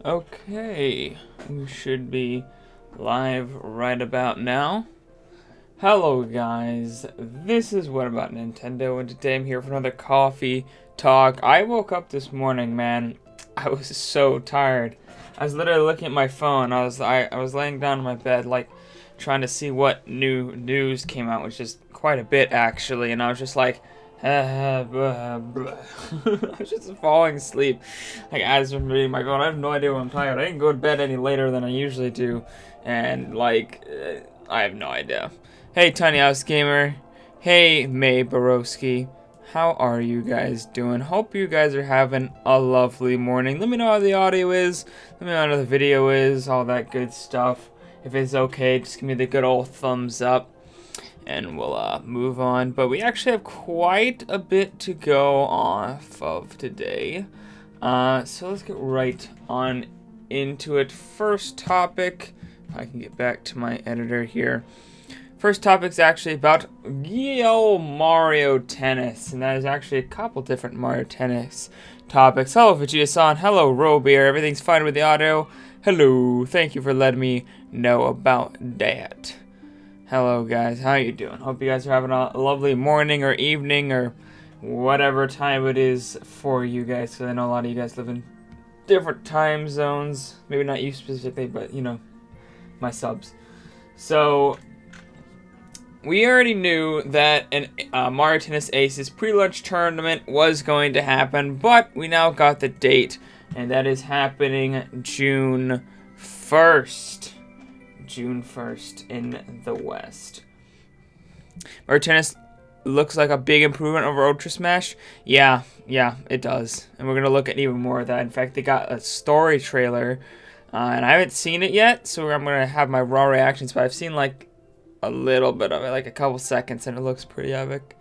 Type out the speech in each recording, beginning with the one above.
Okay, we should be live right about now. Hello guys, this is What About Nintendo, and today I'm here for another coffee talk. I woke up this morning, man. I was so tired. I was literally looking at my phone. I was laying down in my bed, like, trying to see what new news came out, which is quite a bit actually, and I was just like, I was just falling asleep, like, as I'm reading my phone. I have no idea when I'm tired. I didn't go to bed any later than I usually do, and like, I have no idea. Hey, Tiny House Gamer. Hey, May Borowski. How are you guys doing? Hope you guys are having a lovely morning. Let me know how the audio is. Let me know how the video is. All that good stuff. If it's okay, just give me the good old thumbs up. And we'll move on. But we actually have quite a bit to go off of today. So let's get right on into it. First topic. If I can get back to my editor here. First topic is actually about Mario Tennis, and that is actually a couple different Mario Tennis topics. Hello, Vegeta-san. Hello, Robeer. Everything's fine with the audio? Hello. Thank you for letting me know about that. Hello, guys. How you doing? Hope you guys are having a lovely morning or evening or whatever time it is for you guys, because I know a lot of you guys live in different time zones. Maybe not you specifically, but, you know, my subs. So we already knew that an Mario Tennis Aces pre-launch tournament was going to happen, but we now got the date, and that is happening June 1st. June 1st in the West. Mario Tennis looks like a big improvement over Ultra Smash. Yeah, it does. And we're going to look at even more of that. In fact, they got a story trailer, and I haven't seen it yet, so I'm going to have my raw reactions, but I've seen like a little bit of it, like a couple seconds, and it looks pretty epic.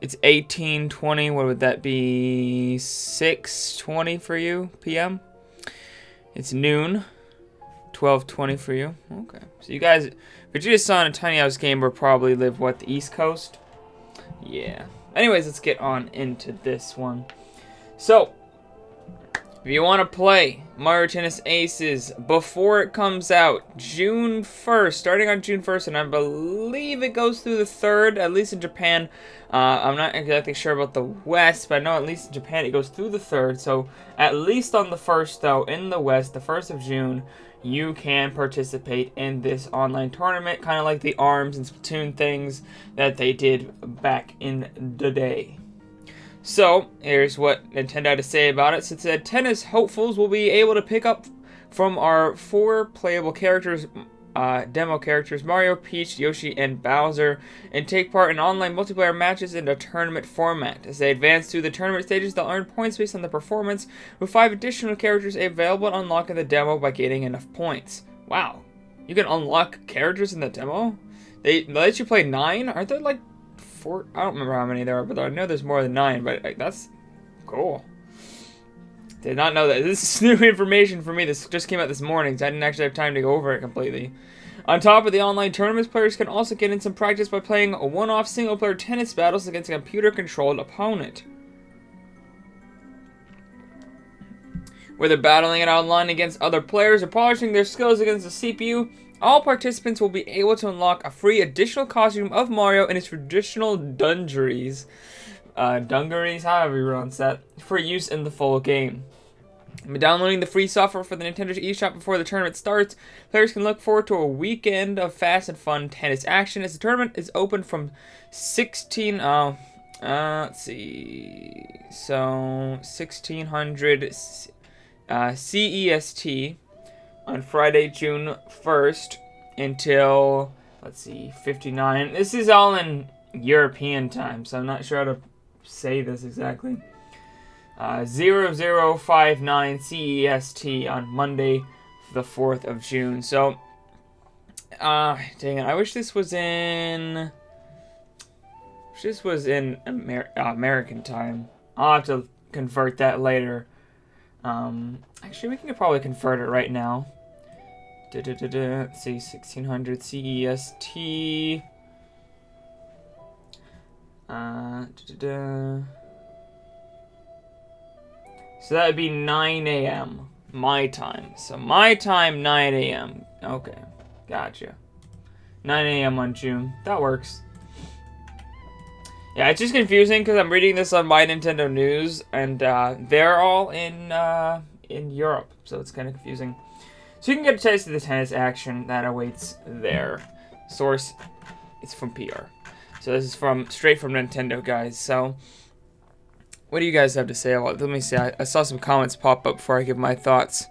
It's 18:20. What would that be? 6:20 for you p.m. It's noon. 12:20 for you. Okay, so you guys, Vegeta-san and Tiny House Gamer probably live what, the East Coast? Yeah. Anyways, let's get on into this one. So, if you want to play Mario Tennis Aces before it comes out, June 1st, starting on June 1st, and I believe it goes through the 3rd, at least in Japan. I'm not exactly sure about the West, but I know at least in Japan it goes through the 3rd, so at least on the 1st, though, in the West, the 1st of June, you can participate in this online tournament, kind of like the ARMS and Splatoon things that they did back in the day. So, here's what Nintendo had to say about it. So it said, tennis hopefuls will be able to pick up from our 4 playable characters, demo characters, Mario, Peach, Yoshi, and Bowser, and take part in online multiplayer matches in a tournament format. As they advance through the tournament stages, they'll earn points based on their performance, with 5 additional characters available to unlock in the demo by getting enough points. Wow. You can unlock characters in the demo? They let you play 9? Aren't there like 4? I don't remember how many there are, but I know there's more than 9, but like, that's cool. Did not know that. This is new information for me. This just came out this morning, so I didn't actually have time to go over it completely. On top of the online tournaments, players can also get in some practice by playing a one-off single-player tennis battles against a computer-controlled opponent, whether battling it online against other players or polishing their skills against the CPU. All participants will be able to unlock a free additional costume of Mario in his traditional dungarees, however you pronounce that, for use in the full game. By downloading the free software for the Nintendo eShop before the tournament starts, players can look forward to a weekend of fast and fun tennis action, as the tournament is open from 1600 CEST on Friday, June 1st until, 59. This is all in European time, so I'm not sure how to say this exactly. 0059 CEST on Monday, the 4th of June. So, dang it, I wish this was in American time. I'll have to convert that later. Actually, we can probably convert it right now. Let's see, 1600 CEST. So that would be 9 a.m. my time. So my time, 9 a.m. Okay, gotcha. 9 a.m. on June. That works. Yeah, it's just confusing because I'm reading this on My Nintendo News, and they're all in Europe, so it's kind of confusing. So you can get a taste of the tennis action that awaits there. Source, it's from PR. So this is straight from Nintendo, guys. So what do you guys have to say about it? Let me see. I saw some comments pop up before I give my thoughts.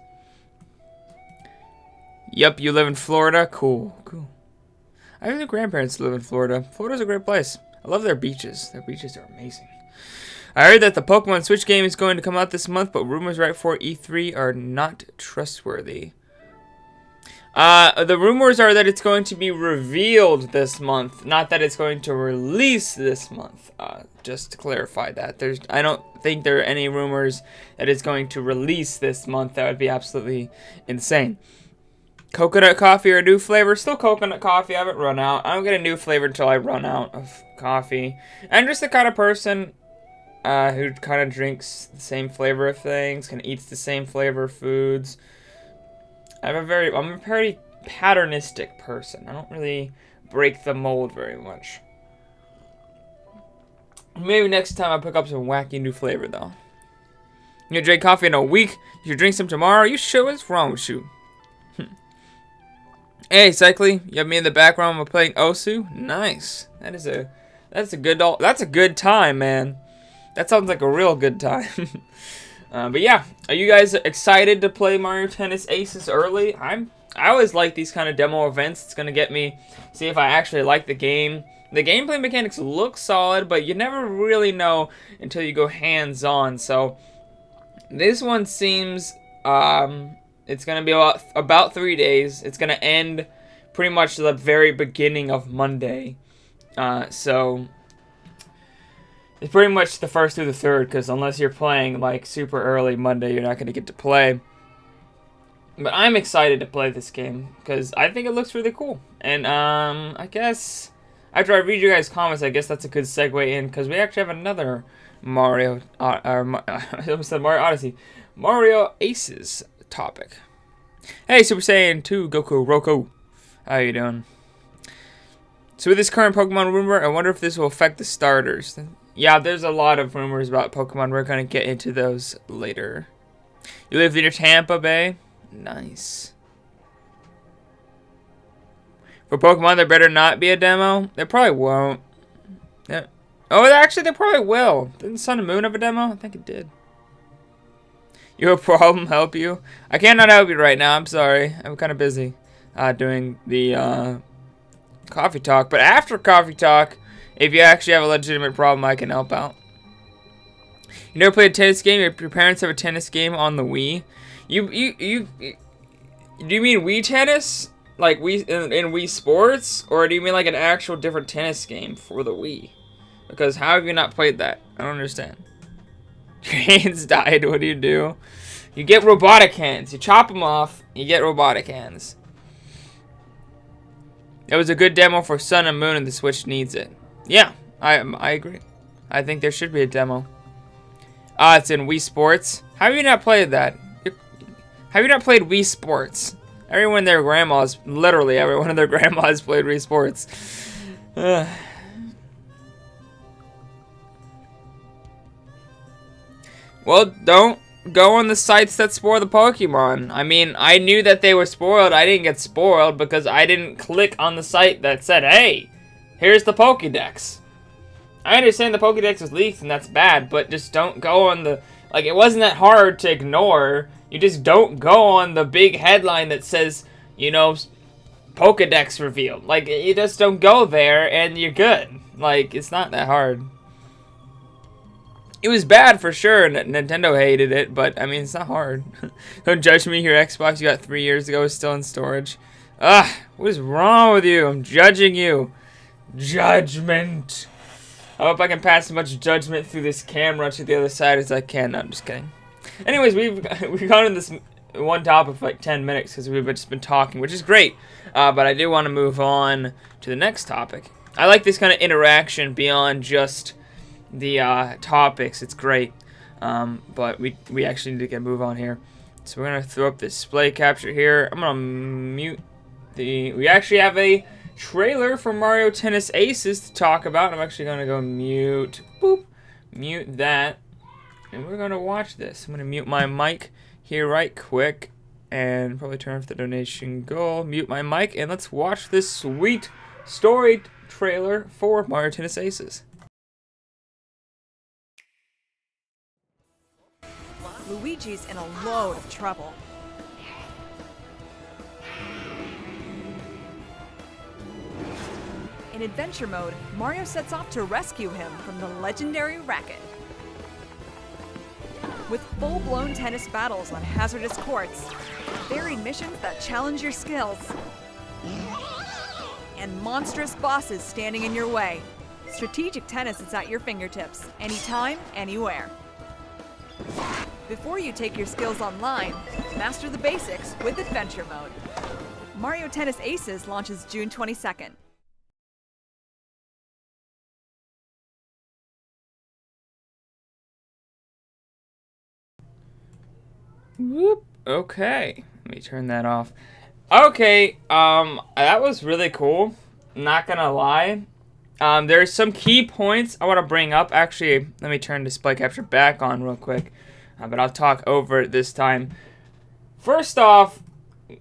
Yep, you live in Florida? Cool, cool. I have grandparents live in Florida. Florida's a great place. I love their beaches. Their beaches are amazing. I heard that the Pokemon Switch game is going to come out this month, but rumors right before E3 are not trustworthy. The rumors are that it's going to be revealed this month, not that it's going to release this month. Just to clarify that. I don't think there are any rumors that it's going to release this month. That would be absolutely insane. Coconut coffee or a new flavor? Still coconut coffee. I haven't run out. I don't get a new flavor until I run out of coffee. I'm just the kind of person who kind of drinks the same flavor of things, kind of eats the same flavor of foods. I'm a very patternistic person. I don't really break the mold very much. Maybe next time I pick up some wacky new flavor, though. You drink coffee in a week? You should drink some tomorrow? You sure? What's wrong with you? Hey, Cycly, you have me in the background while playing Osu? Nice. That's a good time, man. That sounds like a real good time. But yeah, are you guys excited to play Mario Tennis Aces early? I always like these kind of demo events. It's gonna get me see if I actually like the game. The gameplay mechanics look solid, but you never really know until you go hands-on. So this one seems it's going to be about 3 days. It's going to end pretty much the very beginning of Monday. So it's pretty much the 1st through the 3rd, because unless you're playing like super early Monday, you're not going to get to play. But I'm excited to play this game because I think it looks really cool. And I guess after I read you guys' comments, I guess that's a good segue in, because we actually have another Mario Odyssey, Mario Aces topic. Hey, Super Saiyan 2 Goku Roku, how you doing? So with this current Pokemon rumor, I wonder if this will affect the starters. Yeah, there's a lot of rumors about Pokemon. We're gonna get into those later. You live near Tampa Bay? Nice. For Pokemon, there better not be a demo. There probably won't. Yeah. Oh, actually, they probably will. Didn't Sun and Moon have a demo? I think it did. You have a problem? Help you? I cannot help you right now. I'm sorry. I'm kind of busy doing the coffee talk. But after coffee talk, if you actually have a legitimate problem, I can help out. You never played a tennis game? Your parents have a tennis game on the Wii? Do you mean Wii Tennis? Like Wii in Wii Sports? Or do you mean like an actual different tennis game for the Wii? Because how have you not played that? I don't understand. Your hands died. What do? You get robotic hands. You chop them off, you get robotic hands. It was a good demo for Sun and Moon, and the Switch needs it. Yeah, I agree. I think there should be a demo. It's in Wii Sports. How have you not played that? Have you not played Wii Sports? Everyone in their grandmas, literally everyone in their grandmas played Wii Sports. Well, don't go on the sites that spoil the Pokemon. I mean, I knew that they were spoiled. I didn't get spoiled because I didn't click on the site that said, hey, here's the Pokédex. I understand the Pokédex is leaked and that's bad, but just don't go on the... Like, it wasn't that hard to ignore. You just don't go on the big headline that says, you know, Pokédex revealed. Like, you just don't go there and you're good. Like, it's not that hard. It was bad for sure. Nintendo hated it, but I mean, it's not hard. Don't judge me. Your Xbox you got 3 years ago is still in storage. Ugh, what is wrong with you? I'm judging you. Judgment. I hope I can pass as much judgment through this camera to the other side as I can. No, I'm just kidding. Anyways, we've gone in this one topic for like 10 minutes because we've just been talking, which is great. But I do want to move on to the next topic. I like this kind of interaction beyond just the topics. It's great. But we actually need to move on here. So we're gonna throw up this display capture here. I'm gonna mute the. We actually have a trailer for Mario Tennis Aces to talk about. I'm actually gonna go mute. Boop. Mute that, and we're gonna watch this. I'm gonna mute my mic here right quick, and probably turn off the donation goal. Mute my mic, and let's watch this sweet story trailer for Mario Tennis Aces. Luigi's in a load of trouble. In adventure mode, Mario sets off to rescue him from the legendary racket. With full-blown tennis battles on hazardous courts, varied missions that challenge your skills, and monstrous bosses standing in your way, strategic tennis is at your fingertips, anytime, anywhere. Before you take your skills online, master the basics with adventure mode. Mario Tennis Aces launches June 22nd. Whoop. Okay, let me turn that off. Okay, that was really cool. Not gonna lie. There's some key points I want to bring up. Actually, let me turn display capture back on real quick. But I'll talk over it this time. First off,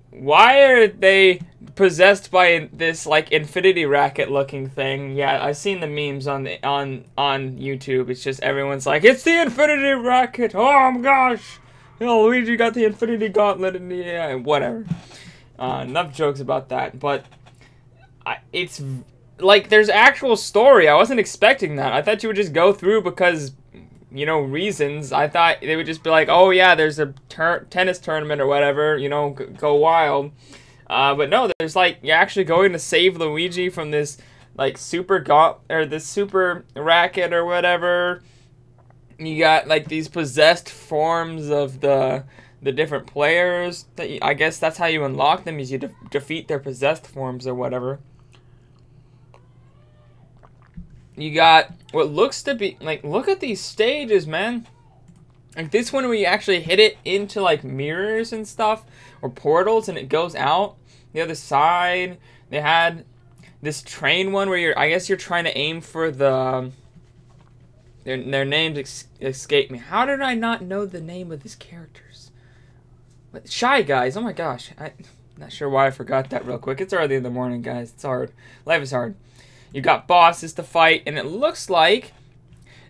why are they possessed by this like infinity racket looking thing? Yeah, I've seen the memes on YouTube. It's just everyone's like, it's the infinity racket. Oh my gosh, you know, Luigi got the infinity gauntlet, and yeah, whatever. Enough jokes about that. But it's like there's actual story. I wasn't expecting that. I thought you would just go through because, you know, reasons. I thought they would just be like, oh yeah, there's a tennis tournament or whatever, you know, go wild. But no, there's like, you're actually going to save Luigi from this like super this super racket or whatever. You got like these possessed forms of the different players. I guess that's how you unlock them, is you defeat their possessed forms or whatever. You got what looks to be, like, look at these stages, man. Like this one where you actually hit it into, like, mirrors and stuff, or portals, and it goes out the other side. They had this train one where I guess you're trying to aim for the, their names escape me. How did I not know the name of these characters? Shy Guys, oh my gosh. I'm not sure why I forgot that real quick. It's early in the morning, guys. It's hard. Life is hard. You got bosses to fight, and it looks like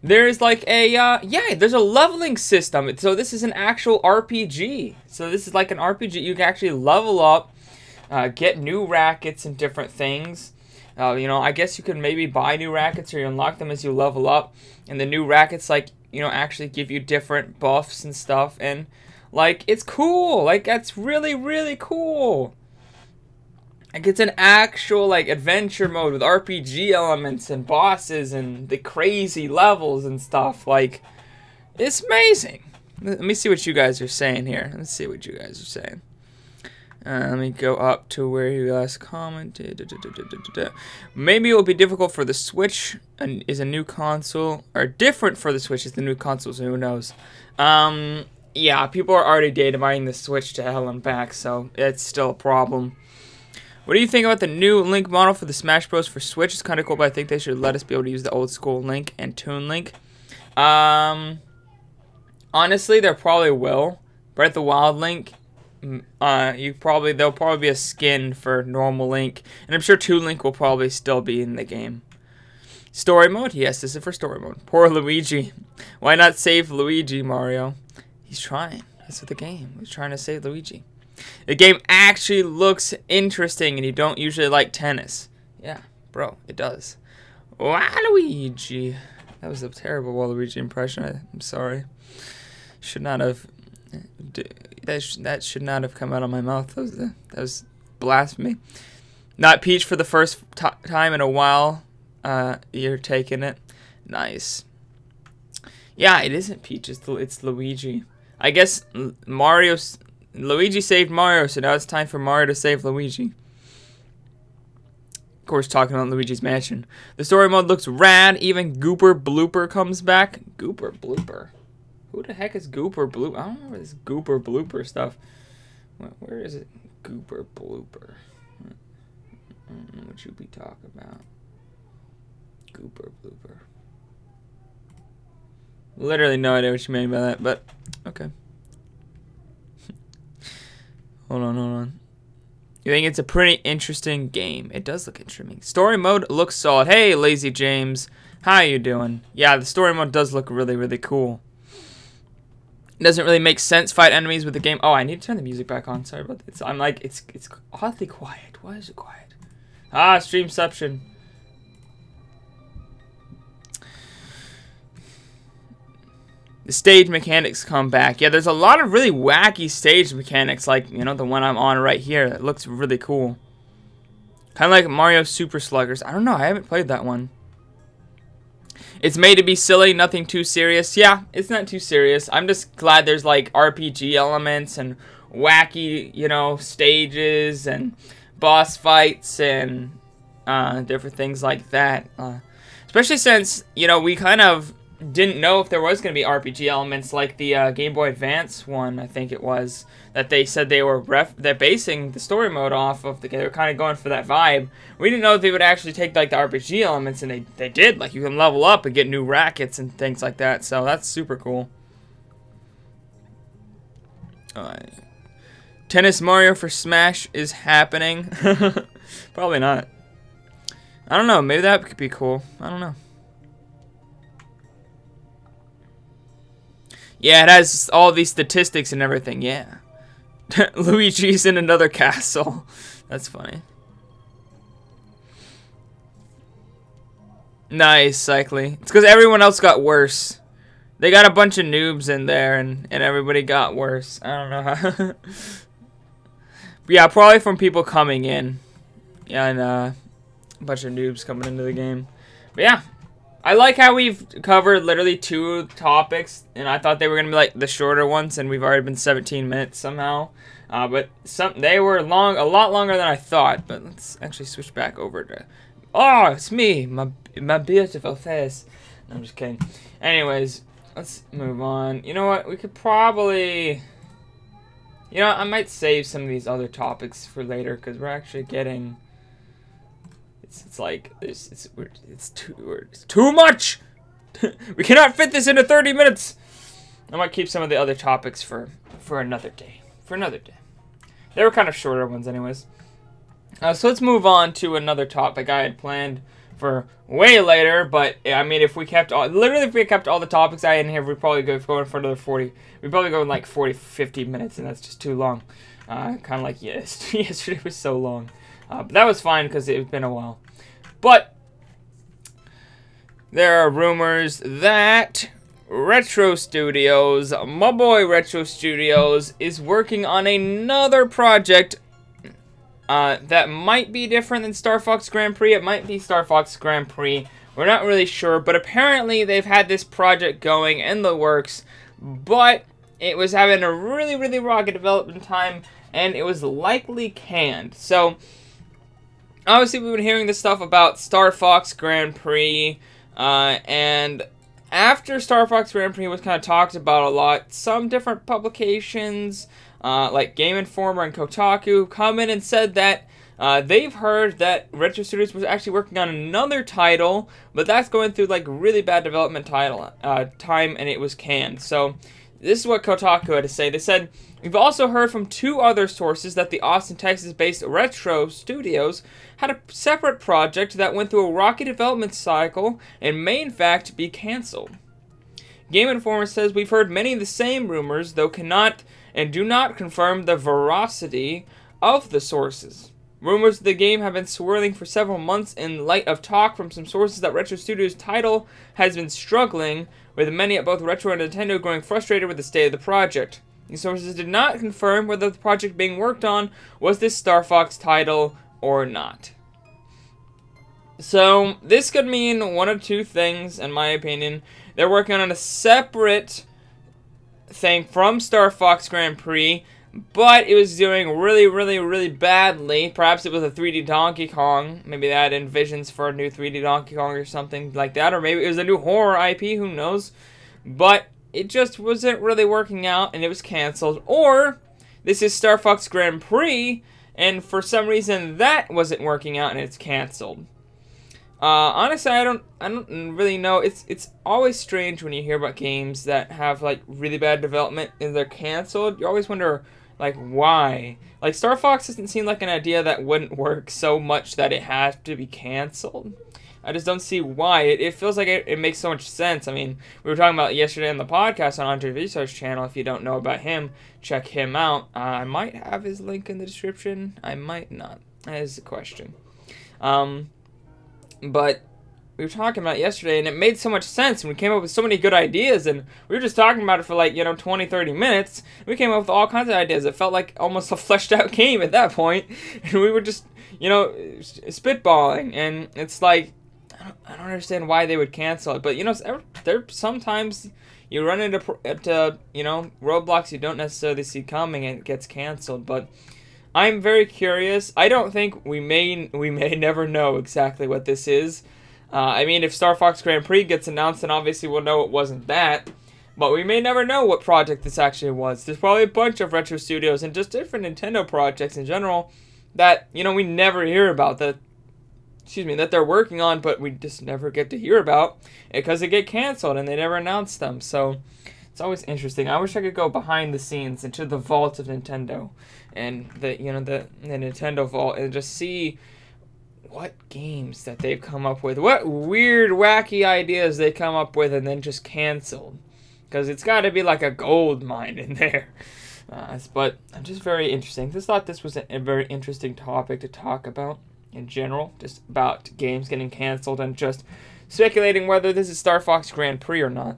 there's like a, yeah, there's a leveling system. So this is an actual RPG. So this is like an RPG. You can actually level up, get new rackets and different things. You know, I guess you could maybe buy new rackets or you unlock them as you level up. And the new rackets, like, you know, actually give you different buffs and stuff. And, like, it's cool. Like, that's really, really cool. Like, it's an actual, like, adventure mode with RPG elements and bosses and the crazy levels and stuff. Like, it's amazing. Let me see what you guys are saying here. Let's see what you guys are saying. Let me go up to where you last commented. Maybe it will be difficult for the Switch and is a new console, or different for the Switch is the new console, so who knows. Yeah, people are already data mining the Switch to hell and back, so it's still a problem. What do you think about the new Link model for the Smash Bros. For Switch? It's kind of cool, but I think they should let us be able to use the old school Link and Toon Link. Honestly, they probably will. Breath of the Wild Link, there'll probably be a skin for normal Link, and I'm sure Toon Link will probably still be in the game. Story mode? Yes, this is for story mode. Poor Luigi. Why not save Luigi, Mario? He's trying. That's what the game. He's trying to save Luigi. The game actually looks interesting, and you don't usually like tennis. Yeah, bro, it does. Waluigi. That was a terrible Waluigi impression. I'm sorry. Should not have. That should not have come out of my mouth. That was blasphemy. Not Peach for the first time in a while. You're taking it. Nice. Yeah, it isn't Peach. It's Luigi. I guess Luigi saved Mario, so now it's time for Mario to save Luigi. Of course, talking about Luigi's Mansion. The story mode looks rad. Even Gooper Blooper comes back. Gooper Blooper. Who the heck is Gooper Bloop? I don't remember this Gooper Blooper stuff. Where is it? Gooper Blooper. I don't know what you be talking about. Gooper Blooper. Literally no idea what you mean by that, but okay. Hold on. You think it's a pretty interesting game? It does look interesting. Story mode looks solid. Hey, Lazy James. How you doing? Yeah, the story mode does look really, really cool. It doesn't really make sense. Fight enemies with the game. Oh, I need to turn the music back on. Sorry about this. I'm like, it's oddly quiet. Why is it quiet? Ah, streamception. The stage mechanics come back. Yeah, there's a lot of really wacky stage mechanics, like, you know, the one I'm on right here. That looks really cool. Kind of like Mario Super Sluggers. I don't know. I haven't played that one. It's made to be silly, nothing too serious. Yeah, it's not too serious. I'm just glad there's, like, RPG elements and wacky, you know, stages and boss fights and different things like that. Especially since, you know, we kind of didn't know if there was going to be RPG elements like the Game Boy Advance one, I think it was, that they said they're basing the story mode off of. They were kind of going for that vibe. We didn't know if they would actually take like the RPG elements, and they did. Like, you can level up and get new rackets and things like that, so that's super cool. Tennis Mario for Smash is happening. Probably not. I don't know, maybe that could be cool. I don't know. Yeah, it has all these statistics and everything, yeah. Luigi's in another castle. That's funny. Nice, Cycly. It's because everyone else got worse. They got a bunch of noobs in there, and everybody got worse. I don't know how. Yeah, probably from people coming in. Yeah, and a bunch of noobs coming into the game. But yeah. I like how we've covered literally 2 topics, and I thought they were going to be like the shorter ones, and we've already been 17 minutes somehow. But they were a lot longer than I thought. But let's actually switch back over to... Oh, it's me, my beautiful face. No, I'm just kidding. Anyways, let's move on. You know what? We could probably... You know, I might save some of these other topics for later, because we're actually getting... It's like it's too much. We cannot fit this into 30 minutes. I might keep some of the other topics for another day. They were kind of shorter ones, anyways. So let's move on to another topic I had planned for way later. But I mean, if we kept all the topics I had in here, we'd probably go for another 40. We'd probably go in like 40, 50 minutes, and that's just too long. Kind of like yesterday was so long. But that was fine because it's been a while. But there are rumors that Retro Studios, my boy Retro Studios, is working on another project that might be different than Star Fox Grand Prix. It might be Star Fox Grand Prix. We're not really sure, but apparently they've had this project going in the works, but it was having a really, really rocky development time, and it was likely canned. So obviously, we've been hearing this stuff about Star Fox Grand Prix, and after Star Fox Grand Prix was kind of talked about a lot, some different publications, like Game Informer and Kotaku, come in and said that they've heard that Retro Studios was actually working on another title, but that's going through like really bad development time, and it was canned. So this is what Kotaku had to say. They said, we've also heard from 2 other sources that the Austin, Texas-based Retro Studios had a separate project that went through a rocky development cycle and may in fact be canceled. Game Informer says, we've heard many of the same rumors, though cannot and do not confirm the veracity of the sources. Rumors of the game have been swirling for several months in light of talk from some sources that Retro Studios' title has been struggling, with many at both Retro and Nintendo growing frustrated with the state of the project. These sources did not confirm whether the project being worked on was this Star Fox title or not. So this could mean one of 2 things, in my opinion. They're working on a separate thing from Star Fox Grand Prix, but it was doing really, really, really badly. Perhaps it was a 3D Donkey Kong. Maybe they had envisions for a new 3D Donkey Kong or something like that. Or maybe it was a new horror IP, who knows. But it just wasn't really working out and it was canceled, or this is Star Fox Grand Prix and for some reason that wasn't working out and it's canceled. Honestly, I don't really know. It's always strange when you hear about games that have like really bad development and they're canceled. You always wonder like why. Like Star Fox doesn't seem like an idea that wouldn't work so much that it has to be canceled. I just don't see why. It feels like it makes so much sense. I mean, we were talking about it yesterday on the podcast on Andre Research channel. If you don't know about him, check him out. I might have his link in the description. I might not. That is the question. But we were talking about it yesterday, and it made so much sense, and we came up with so many good ideas, and we were just talking about it for like, 20, 30 minutes. We came up with all kinds of ideas. It felt like almost a fleshed out game at that point, and we were just, spitballing, and it's like, I don't understand why they would cancel it, but, there sometimes you run into roadblocks you don't necessarily see coming, and it gets canceled, but I'm very curious. I don't think we may never know exactly what this is. I mean, if Star Fox Grand Prix gets announced, then obviously we'll know it wasn't that. But we may never know what project this actually was. There's probably a bunch of retro studios and just different Nintendo projects in general that, we never hear about, that they're working on, but we just never get to hear about because they get canceled and they never announce them. So it's always interesting. I wish I could go behind the scenes into the vault of Nintendo and the Nintendo vault and just see what games that they've come up with, what weird, wacky ideas they come up with and then just canceled. Because it's got to be like a gold mine in there. But I'm just very interesting. Just thought this was a very interesting topic to talk about in general, just about games getting canceled and just speculating whether this is Star Fox Grand Prix or not.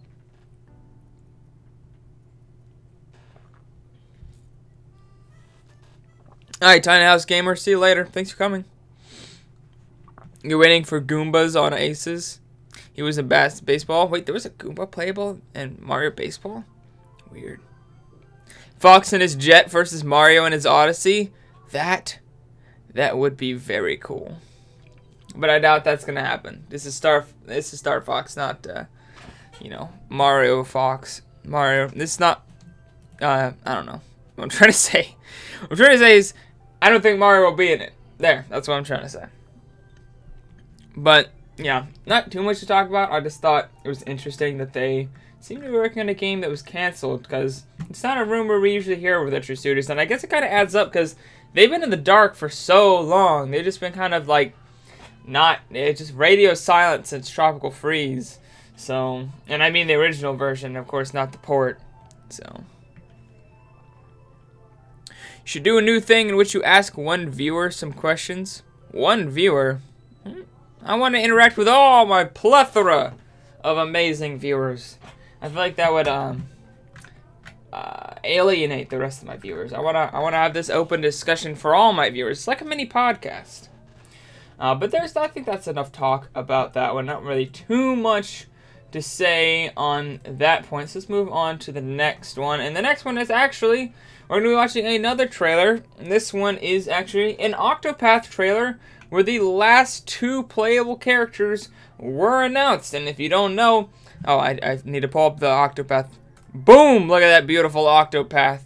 Alright, Tiny House Gamer, see you later. Thanks for coming. You're waiting for Goombas on Aces. He was in baseball. Wait, there was a Goomba playable in Mario Baseball? Weird. Fox and his jet versus Mario and his Odyssey. That would be very cool. But I doubt that's gonna happen. This is Star Fox, not Mario Fox. Mario. This is not. I don't know. What I'm trying to say. What I'm trying to say is, I don't think Mario will be in it. There. That's what I'm trying to say. But yeah, not too much to talk about. I just thought it was interesting that they seem to be working on a game that was canceled, because it's not a rumor we usually hear with retro studios, and I guess it kind of adds up because they've been in the dark for so long. They've just been kind of like it's just radio silent since Tropical Freeze. So, and I mean the original version, of course, not the port. So, you should do a new thing in which you ask one viewer some questions. One viewer? I want to interact with all my plethora of amazing viewers. I feel like that would alienate the rest of my viewers. I wanna have this open discussion for all my viewers. It's like a mini podcast. But I think that's enough talk about that one. Not really too much to say on that point. So let's move on to the next one. And the next one is actually, we're going to be watching another trailer. And this one is actually an Octopath trailer where the last 2 playable characters were announced. And if you don't know, I need to pull up the Octopath. Boom! Look at that beautiful Octopath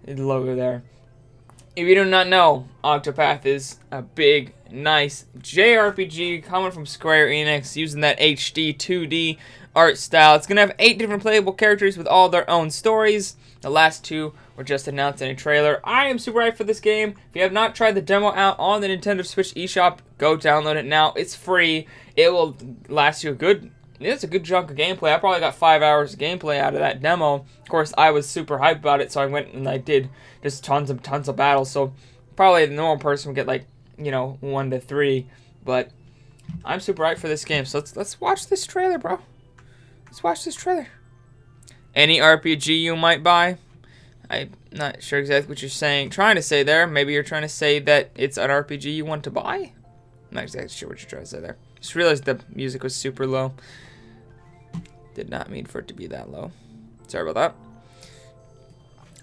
logo there. If you do not know, Octopath is a big, nice JRPG coming from Square Enix using that HD 2D art style. It's going to have 8 different playable characters with all their own stories. The last 2 were just announced in a trailer. I am super hyped for this game. If you have not tried the demo out on the Nintendo Switch eShop, go download it now. It's free. It will last you it's a good chunk of gameplay. I probably got 5 hours of gameplay out of that demo. Of course, I was super hyped about it, so I went and I did just tons of battles. So probably the normal person would get like 1 to 3, but I'm super hyped for this game. So let's watch this trailer, bro. Let's watch this trailer. Any RPG you might buy? I'm not sure exactly what you're trying to say there. Maybe you're trying to say that it's an RPG you want to buy? I'm not exactly sure what you're trying to say there. Just realized the music was super low. Did not mean for it to be that low. Sorry about that.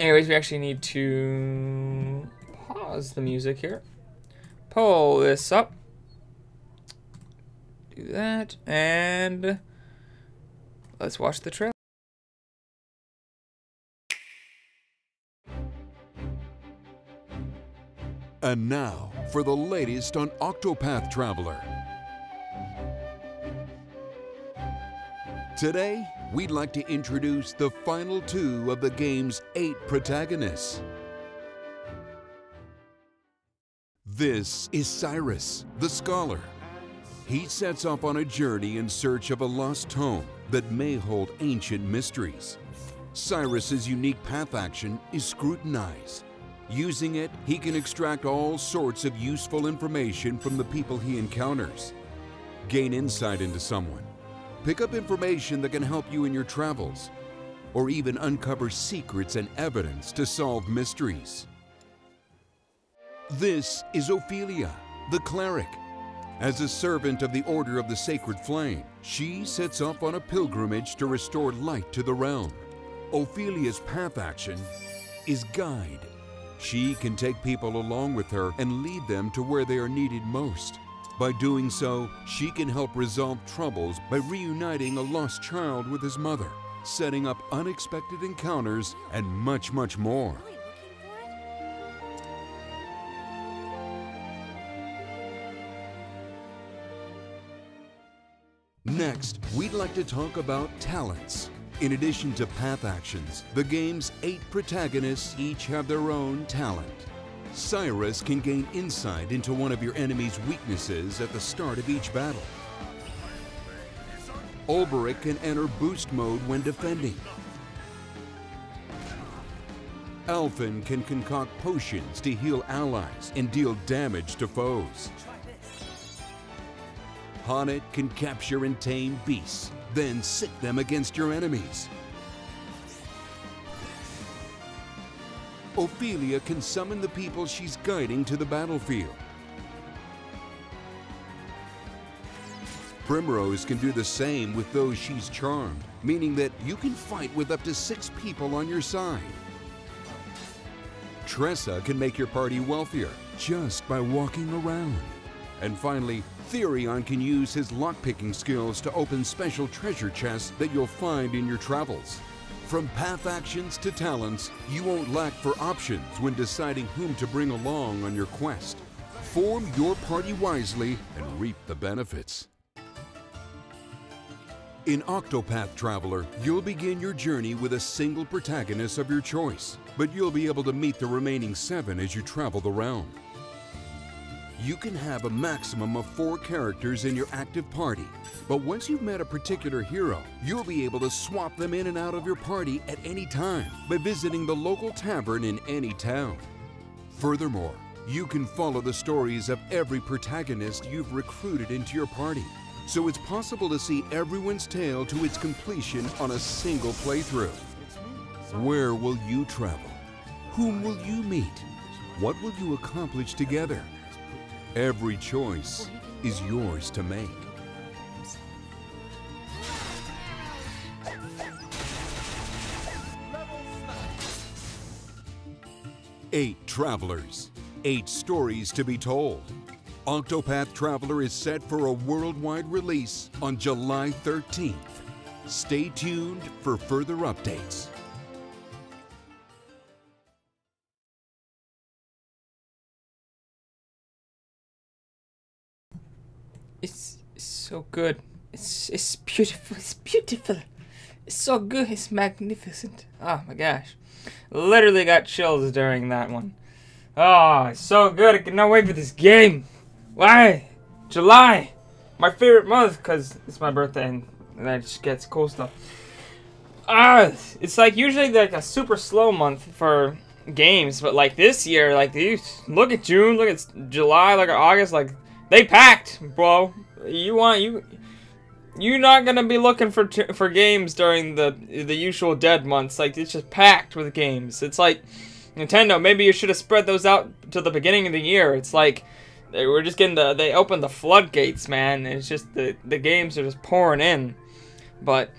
Anyways, we actually need to pause the music here. Pull this up. Do that. And let's watch the trailer. And now for the latest on Octopath Traveler. Today, we'd like to introduce the final 2 of the game's 8 protagonists. This is Cyrus, the scholar. He sets off on a journey in search of a lost tome that may hold ancient mysteries. Cyrus's unique path action is scrutinized. Using it, he can extract all sorts of useful information from the people he encounters. Gain insight into someone, pick up information that can help you in your travels, or even uncover secrets and evidence to solve mysteries. This is Ophelia, the cleric. As a servant of the Order of the Sacred Flame, she sets off on a pilgrimage to restore light to the realm. Ophelia's path action is guide. She can take people along with her and lead them to where they are needed most. By doing so, she can help resolve troubles by reuniting a lost child with his mother, setting up unexpected encounters, and much, much more. Next, we'd like to talk about talents. In addition to path actions, the game's 8 protagonists each have their own talent. Cyrus can gain insight into one of your enemy's weaknesses at the start of each battle. Olberic can enter boost mode when defending. Alphen can concoct potions to heal allies and deal damage to foes. Honnet can capture and tame beasts, then sit them against your enemies. Ophelia can summon the people she's guiding to the battlefield. Primrose can do the same with those she's charmed, meaning that you can fight with up to 6 people on your side. Tressa can make your party wealthier just by walking around. And finally, Therion can use his lockpicking skills to open special treasure chests that you'll find in your travels. From path actions to talents, you won't lack for options when deciding whom to bring along on your quest. Form your party wisely and reap the benefits. In Octopath Traveler, you'll begin your journey with a single protagonist of your choice, but you'll be able to meet the remaining 7 as you travel the realm. You can have a maximum of 4 characters in your active party, but once you've met a particular hero, you'll be able to swap them in and out of your party at any time by visiting the local tavern in any town. Furthermore, you can follow the stories of every protagonist you've recruited into your party, so it's possible to see everyone's tale to its completion on a single playthrough. Where will you travel? Whom will you meet? What will you accomplish together? Every choice is yours to make. Eight travelers, 8 stories to be told. Octopath Traveler is set for a worldwide release on July 13th. Stay tuned for further updates. It's so good. It's beautiful. It's beautiful. It's so good. It's magnificent. Oh my gosh. Literally got chills during that one. Oh, it's so good. I cannot wait for this game. Why? July. My favorite month because it's my birthday and that just gets cool stuff. It's like usually like a super slow month for games, but like this year, like these, look at June, look at July, look at August, like they packed, bro. You're not gonna be looking for games during the usual dead months. Like it's just packed with games. It's like Nintendo. Maybe you should have spread those out to the beginning of the year. It's like they were just they opened the floodgates, man. It's just the games are just pouring in. But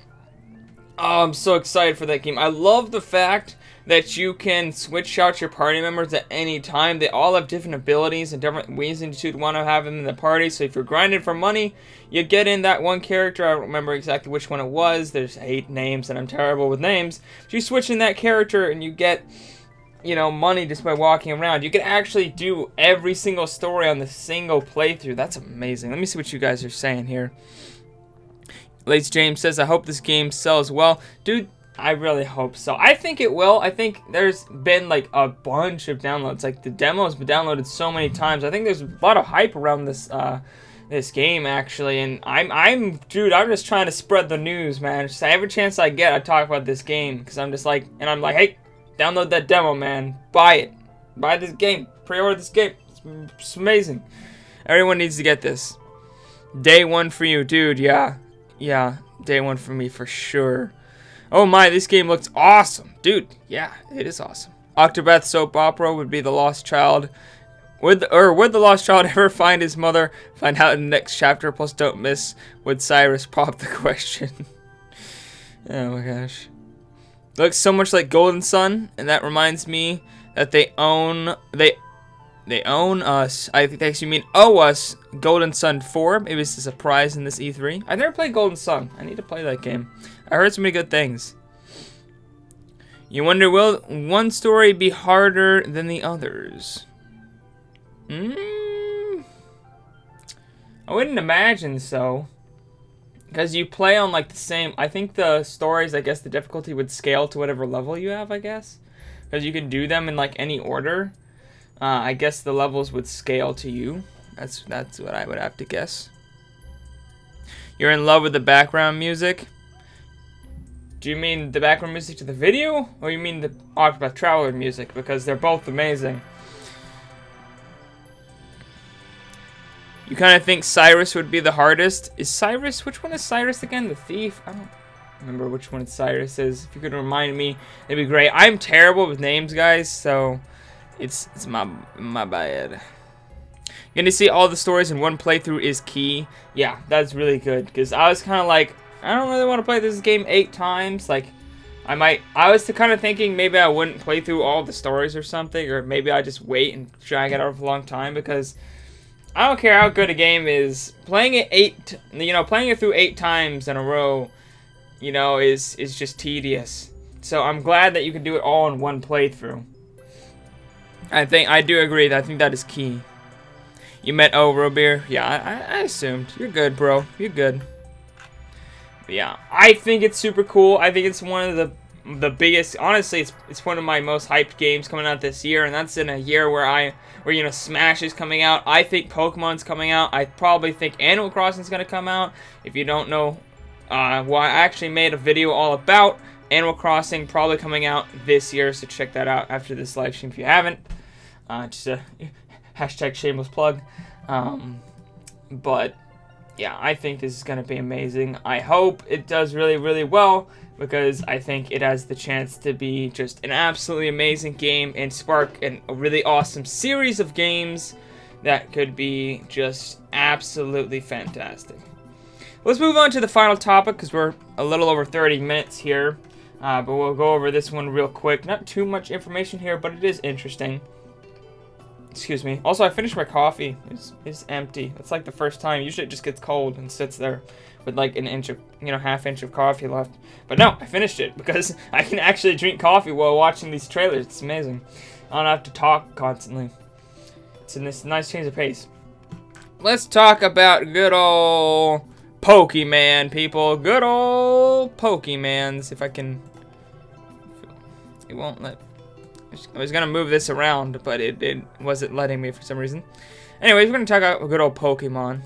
oh, I'm so excited for that game. I love the fact that you can switch out your party members at any time. They all have different abilities and different reasons you'd want to have them in the party. So if you're grinding for money, you get in that one character. I don't remember exactly which one it was. There's 8 names and I'm terrible with names. But you switch in that character and you get you know, money just by walking around. You can actually do every single story on the single playthrough. That's amazing. Let me see what you guys are saying here. Lace James says, I hope this game sells well. Dude, I really hope so. I think it will. I think there's been like a bunch of downloads. Like the demo has been downloaded so many times. I think there's a lot of hype around this this game actually, and I'm just trying to spread the news, man. Just every chance I get, I talk about this game because I'm just like, and I'm like, hey, download that demo, man. Buy it. Buy this game. Pre-order this game. It's amazing. Everyone needs to get this. Day one for you, dude. Yeah, day one for me for sure. Oh my, this game looks awesome, dude. Yeah, it is awesome. Octopath soap opera would be the lost child. Would the lost child ever find his mother? Find out in the next chapter. Plus, don't miss. Would Cyrus pop the question? Oh my gosh. Looks so much like Golden Sun, and that reminds me that they own us. I think they actually mean owe us Golden Sun 4. Maybe it's a surprise in this E3. I've never played Golden Sun. I need to play that game. I heard so many good things. You wonder, will one story be harder than the others? I wouldn't imagine so. Because you play on like the same, I think the stories, I guess the difficulty would scale to whatever level you have, I guess. Because you can do them in like any order. I guess the levels would scale to you. That's what I would have to guess. You're in love with the background music? Do you mean the background music to the video? Or you mean the Octopath Traveler music? Because they're both amazing. You kind of think Cyrus would be the hardest. Is Cyrus, which one is Cyrus again? The thief? I don't remember which one Cyrus is. If you could remind me, it'd be great. I'm terrible with names, guys, so it's my bad. Getting to see all the stories in one playthrough is key. Yeah, that's really good, because I was kind of like, I don't really want to play this game 8 times. Like, I was kind of thinking maybe I wouldn't play through all the stories or something, or maybe I just wait and drag it out for a long time, because I don't care how good a game is. Playing it playing it through 8 times in a row, you know, is just tedious. So I'm glad that you can do it all in one playthrough. I do agree. I think that is key. You met Robeer? Yeah, I assumed. You're good, bro. You're good. But yeah, I think it's super cool. I think it's one of the biggest. Honestly, it's one of my most hyped games coming out this year, and that's in a year where you know, Smash is coming out. I think Pokemon's coming out. I probably think Animal Crossing's gonna come out. If you don't know, well, I actually made a video all about Animal Crossing probably coming out this year, so check that out after this live stream if you haven't. Just a hashtag shameless plug. But yeah, I think this is gonna be amazing. I hope it does really, really well, because I think it has the chance to be just an absolutely amazing game and spark a really awesome series of games that could be just absolutely fantastic. Let's move on to the final topic, because we're a little over 30 minutes here. But we'll go over this one real quick. Not too much information here, but it is interesting. Excuse me. Also, I finished my coffee. It's empty. It's like the first time. Usually it just gets cold and sits there with like an inch of, you know, half inch of coffee left. But no, I finished it because I can actually drink coffee while watching these trailers. It's amazing. I don't have to talk constantly. It's a nice change of pace. Let's talk about good old Pokemon, people. Good old Pokemons. If I can... It won't let... I was going to move this around, but it wasn't letting me for some reason. Anyways, we're going to talk about good old Pokemon.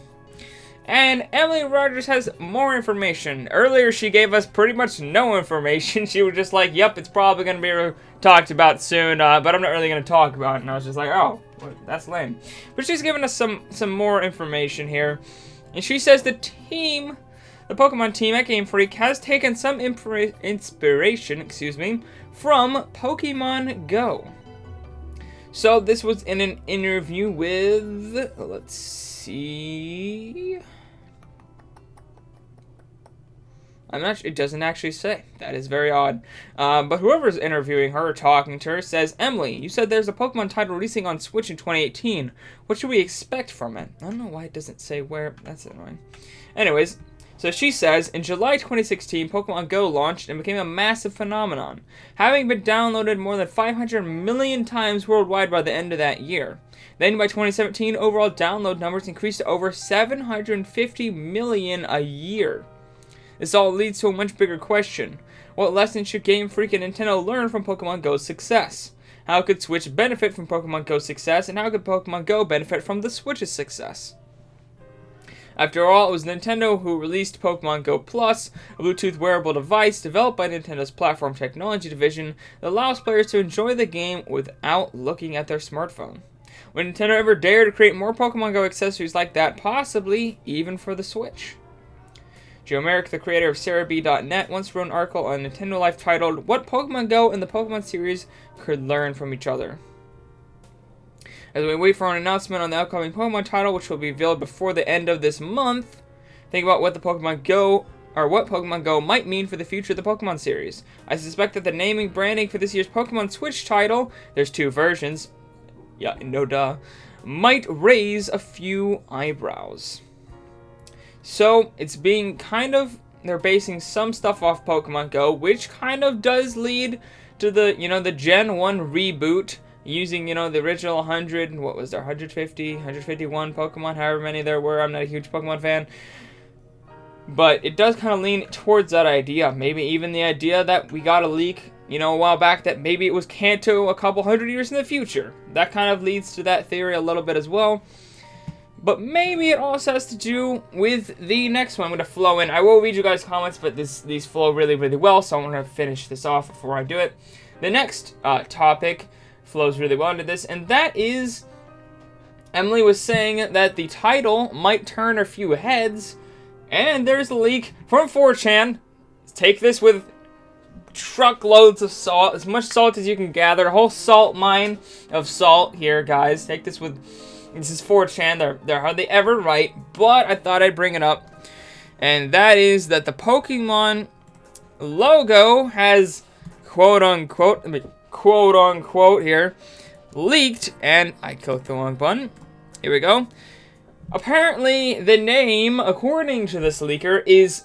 And Emily Rogers has more information. Earlier, she gave us pretty much no information. She was just like, yep, it's probably going to be talked about soon, but I'm not really going to talk about it. And I was just like, oh, well, that's lame. But she's given us some more information here. And she says the Pokemon team at Game Freak has taken some inspiration, from Pokemon Go. So this was in an interview with, let's see. It doesn't actually say. That is very odd. But whoever's interviewing her or talking to her says, Emily, you said there's a Pokemon title releasing on Switch in 2018. What should we expect from it? I don't know why it doesn't say where. That's annoying. Anyways, So she says, in July 2016, Pokemon Go launched and became a massive phenomenon, having been downloaded more than 500 million times worldwide by the end of that year. Then by 2017, overall download numbers increased to over 750 million a year. This all leads to a much bigger question. What lessons should Game Freak and Nintendo learn from Pokemon Go's success? How could Switch benefit from Pokemon Go's success, and how could Pokemon Go benefit from the Switch's success? After all, it was Nintendo who released Pokemon Go Plus, a Bluetooth wearable device developed by Nintendo's platform technology division that allows players to enjoy the game without looking at their smartphone. Would Nintendo ever dare to create more Pokemon Go accessories like that, possibly even for the Switch? Joe Merrick, the creator of SarahB.net, once wrote an article on Nintendo Life titled, "What Pokemon Go and the Pokemon series could learn from each other." As we wait for an announcement on the upcoming Pokemon title, which will be revealed before the end of this month, think about what Pokemon Go might mean for the future of the Pokemon series. I suspect that the naming branding for this year's Pokemon Switch title, there's 2 versions, yeah, no duh, might raise a few eyebrows. So, it's being they're basing some stuff off Pokemon Go, which kind of does lead to the, the Gen 1 reboot, using, the original 100, what was there, 150, 151 Pokemon, however many there were. I'm not a huge Pokemon fan. But it does kind of lean towards that idea. Maybe even the idea that we got a leak, a while back, that maybe it was Kanto a couple hundred years in the future. That kind of leads to that theory a little bit as well. But maybe it also has to do with the next one. I'm going to flow in. I will read you guys' comments, but these flow really, really well, so I'm going to finish this off before I do it. The next topic flows really well into this, and that is, Emily was saying that the title might turn a few heads, and there's a leak from 4chan. Take this with truckloads of salt, as much salt as you can gather, a whole salt mine of salt here, guys. Take this with, this is 4chan, they're hardly ever right, but I thought I'd bring it up, and that is that the Pokemon logo has, quote-unquote here, leaked, and I clicked the wrong button. Here we go. Apparently, the name, according to this leaker, is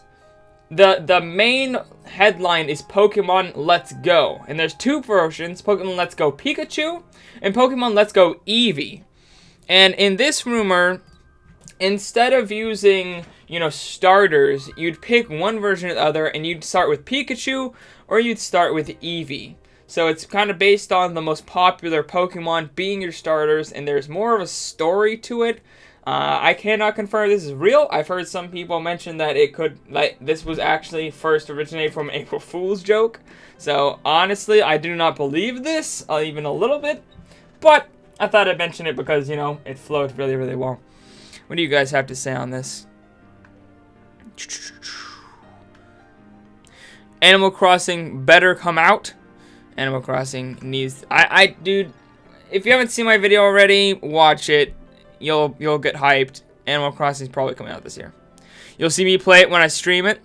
the main headline is Pokemon Let's Go, and there's 2 versions: Pokemon Let's Go Pikachu and Pokemon Let's Go Eevee. And in this rumor, instead of using, starters, you'd pick one version or the other, and you'd start with Pikachu or you'd start with Eevee. So it's kind of based on the most popular Pokemon being your starters, and there's more of a story to it. I cannot confirm this is real. I've heard some people mention that this was actually first originated from an April Fool's joke. So honestly, I do not believe this, even a little bit. But I thought I'd mention it because, it flowed really, really well. What do you guys have to say on this? Animal Crossing better come out. Animal Crossing needs... dude, if you haven't seen my video already, watch it. You'll get hyped. Animal Crossing is probably coming out this year. You'll see me play it when I stream it.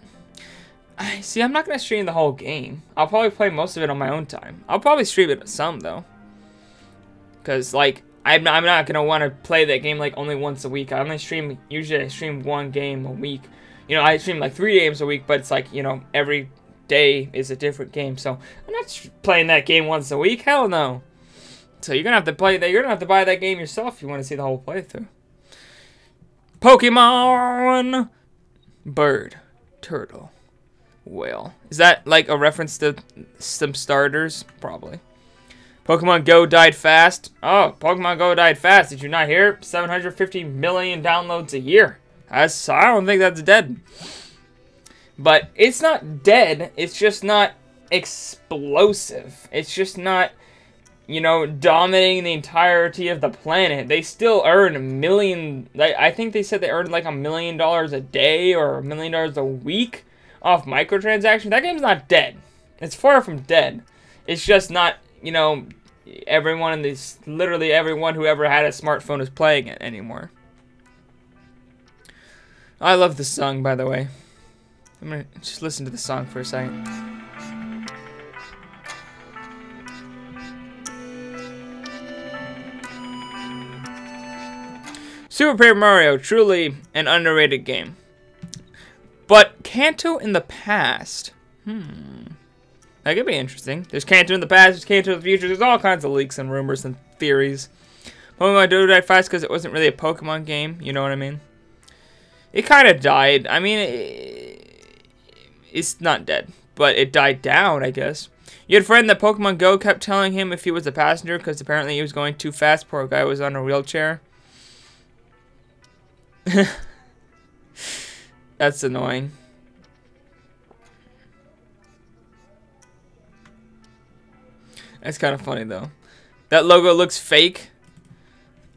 See, I'm not going to stream the whole game. I'll probably play most of it on my own time. I'll probably stream it some, though. Because, I'm not going to want to play that game, only once a week. Usually I stream 1 game a week. I stream, 3 games a week, but it's every day is a different game, so I'm not playing that game once a week. Hell no. So you're gonna have to play that. You're gonna have to buy that game yourself if you want to see the whole playthrough. Pokemon bird, turtle, whale. Is that a reference to some starters? Probably. Pokemon Go died fast. Oh, Pokemon Go died fast. Did you not hear? 750 million downloads a year. I don't think that's dead. But it's not dead, it's just not explosive. It's just not, dominating the entirety of the planet. They still earn I think they said they earned $1 million a day or $1 million a week off microtransactions. That game's not dead. It's far from dead. It's just not, literally everyone who ever had a smartphone is playing it anymore. I love the song, by the way. I'm gonna just listen to the song for a second. Super Paper Mario, truly an underrated game. But Kanto in the past. That could be interesting. There's Kanto in the past, there's Kanto in the future. There's all kinds of leaks and rumors and theories. Pokemon Dodo died fast because it wasn't really a Pokemon game. You know what I mean? It kind of died. I mean, it's not dead. But it died down, I guess. You had a friend that Pokemon Go kept telling him if he was a passenger because apparently he was going too fast. Poor guy was on a wheelchair. That's annoying. That's kind of funny though. That logo looks fake.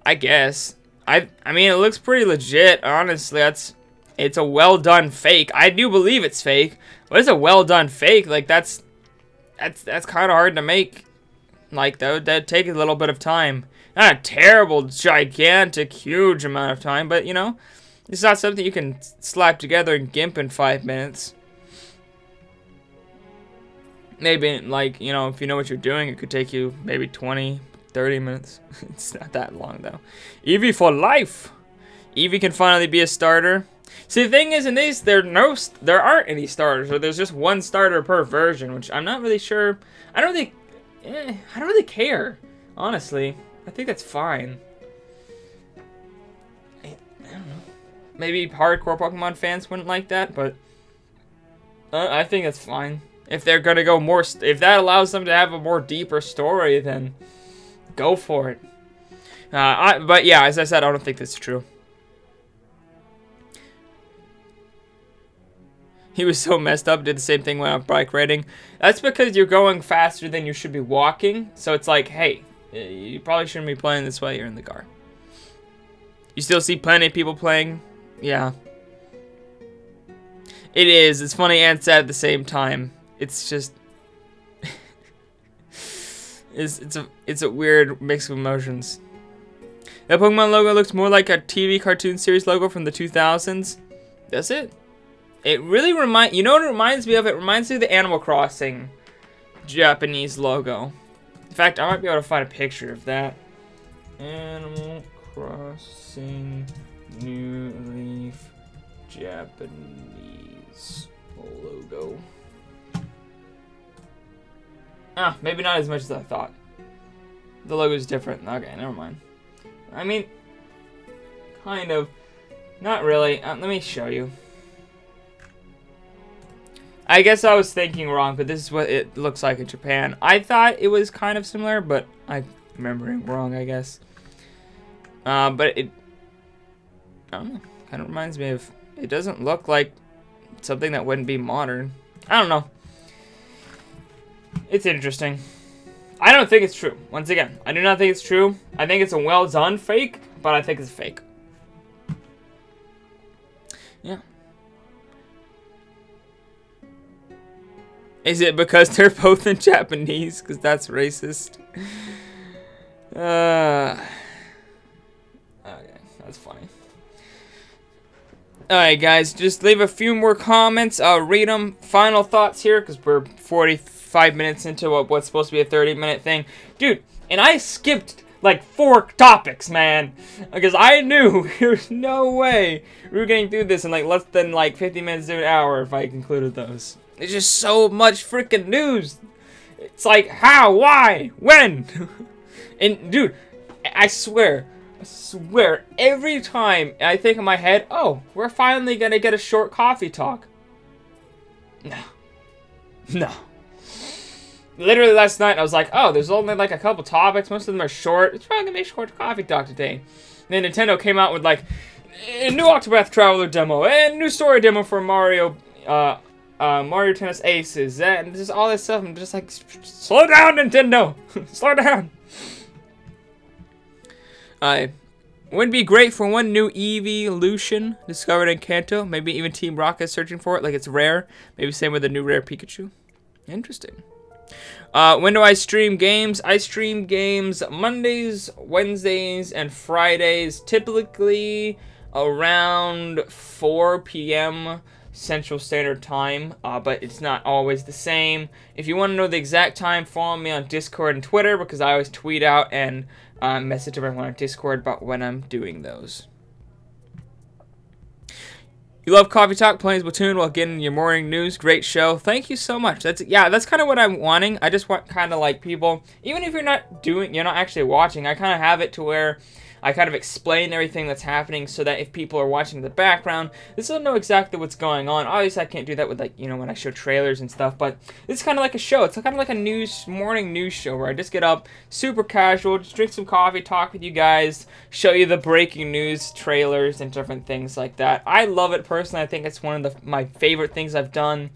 I guess. I mean, it looks pretty legit. Honestly, it's a well done fake. I do believe it's fake, but it's a well done fake. Like that's kind of hard to make. Like that'd take a little bit of time. Not a terrible, gigantic, huge amount of time, but you know, it's not something you can slap together in GIMP in 5 minutes. Maybe, like, you know, if you know what you're doing, it could take you maybe 20, 30 minutes. It's not that long, though. Eevee for life! Eevee can finally be a starter. See, the thing is, in these, there aren't any starters, or there's just one starter per version, which I'm not really sure. I don't really care, honestly. I think that's fine. I don't know. Maybe hardcore Pokemon fans wouldn't like that, but I think that's fine. If they're gonna go more, if that allows them to have a more deeper story, then go for it. But yeah, as I said, I don't think that's true. He was so messed up, did the same thing when I'm bike riding. That's because you're going faster than you should be walking. So it's like, hey, you probably shouldn't be playing this while you're in the car. You still see plenty of people playing. Yeah. It is. It's funny and sad at the same time. It's just it's a weird mix of emotions. That Pokemon logo looks more like a TV cartoon series logo from the 2000s. Does it? It really you know what it reminds me of? It reminds me of the Animal Crossing Japanese logo. In fact, I might be able to find a picture of that. Animal Crossing New Leaf Japanese logo. Ah, maybe not as much as I thought. The logo is different. Okay, never mind. I mean, kind of. Not really. Let me show you. I guess I was thinking wrong, but this is what it looks like in Japan. I thought it was kind of similar, but I'm remembering wrong, I guess. But it, I don't know, kind of reminds me of, it doesn't look like something that wouldn't be modern. I don't know. It's interesting. I don't think it's true. Once again, I do not think it's true. I think it's a well done fake, but I think it's fake. Yeah. Is it because they're both in Japanese? Because that's racist. Okay, that's funny. Alright, guys, just leave a few more comments. I'll read them. Final thoughts here, because we're 45 minutes into what's supposed to be a 30-minute thing. Dude, and I skipped like 4 topics, man. Because I knew there's no way we were getting through this in like less than like 50 minutes to an hour if I concluded those. There's just so much freaking news. It's like, how, why, when? And dude, I swear, every time I think in my head, oh, we're finally gonna get a short coffee talk. No. Literally last night I was like, oh, there's only like a couple topics, most of them are short. It's probably gonna be a short coffee talk today. And then Nintendo came out with like a new Octopath Traveler demo and new story demo for Mario Tennis Aces and just all this stuff. I'm just like, slow down, Nintendo. Slow down. Wouldn't be great for one new evolution discovered in Kanto. Maybe even Team Rocket searching for it, like it's rare. Maybe same with the new rare Pikachu. Interesting. When do I stream games? I stream games Mondays, Wednesdays, and Fridays. Typically around 4 p.m. Central Standard Time, but it's not always the same. If you want to know the exact time, follow me on Discord and Twitter, because I always tweet out and message everyone on Discord about when I'm doing those. You love Coffee Talk, playing Splatoon while getting your morning news. Great show. Thank you so much. That's kind of what I'm wanting. I just want kind of like people, even if you're not actually watching, I kind of have it to where I kind of explain everything that's happening so that if people are watching in the background, they'll know exactly what's going on. Obviously, I can't do that with, like, when I show trailers and stuff, but it's kind of like a show. It's kind of like a morning news show where I just get up, super casual, just drink some coffee, talk with you guys, show you the breaking news, trailers, and different things like that. I love it personally. I think it's one of my favorite things I've done.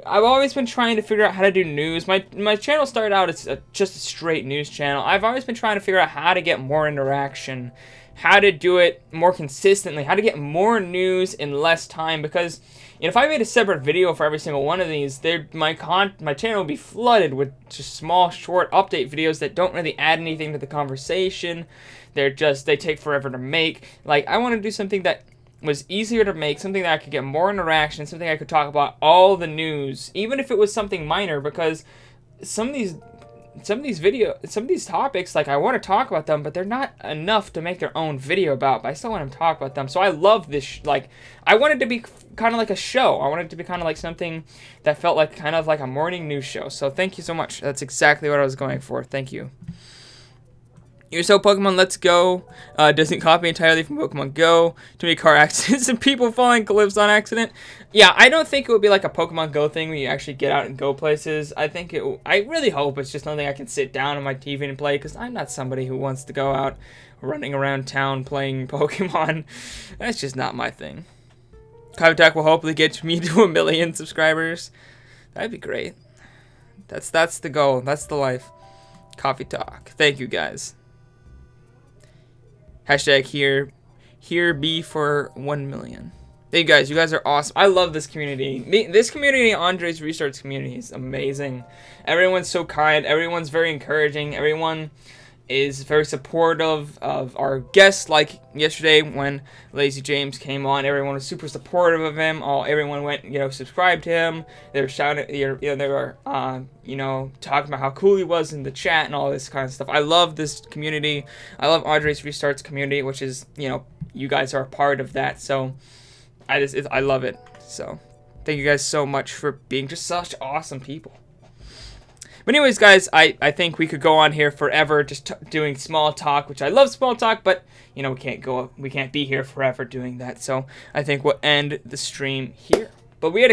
I've always been trying to figure out how to do news. My channel started out as just a straight news channel. I've always been trying to figure out how to get more interaction, how to do it more consistently, how to get more news in less time. Because if I made a separate video for every single one of these, my channel would be flooded with just small, short update videos that don't really add anything to the conversation. They take forever to make. Like, I want to do something that was easier to make, something that I could get more interaction, something I could talk about all the news, even if it was something minor, because some of these topics, like, I want to talk about them, but they're not enough to make their own video about, but I still want to talk about them. So I love this, I wanted to be kind of like a show. I wanted it to be kind of like something that felt like kind of like a morning news show. So thank you so much. That's exactly what I was going for. Thank you. You're so Pokemon Let's Go doesn't copy entirely from Pokemon Go. Too many car accidents and people falling cliffs on accident. Yeah, I don't think it would be like a Pokemon Go thing where you actually get out and go places. I really hope it's just something I can sit down on my TV and play, because I'm not somebody who wants to go out running around town playing Pokemon. That's just not my thing. Coffee Talk will hopefully get me to 1 million subscribers. That'd be great. That's the goal. That's the life. Coffee Talk. Thank you, guys. Hashtag here be for 1 million. Hey guys, you guys are awesome. I love this community. This community, Andre's Restarts community, is amazing. Everyone's so kind. Everyone's very encouraging. Everyone is very supportive of our guests. Like yesterday when Lazy James came on, everyone was super supportive of him. Everyone went, subscribed to him. They were shouting, they were, talking about how cool he was in the chat and all this kind of stuff. I love this community. I love Andre's Restarts community, which is, you guys are a part of that. So I love it. So thank you guys so much for being just such awesome people. But anyways, guys, I think we could go on here forever just doing small talk, which I love small talk, but, we can't be here forever doing that. So I think we'll end the stream here. But we had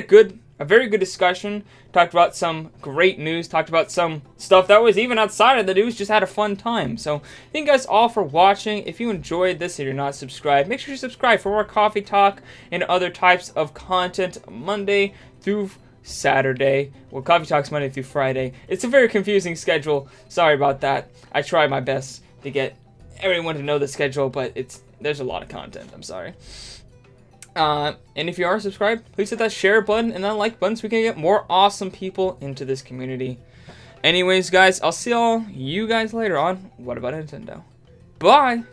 a very good discussion, talked about some great news, talked about some stuff that was even outside of the news, just had a fun time. So thank you guys all for watching. If you enjoyed this and you're not subscribed, make sure you subscribe for more Coffee Talk and other types of content Monday through Saturday. Well, Coffee Talk's Monday through Friday. It's a very confusing schedule. Sorry about that. I try my best to get everyone to know the schedule, but there's a lot of content. I'm sorry. And if you are subscribed, please hit that share button and that like button so we can get more awesome people into this community. Anyways, guys, I'll see all you guys later on What About Nintendo. Bye!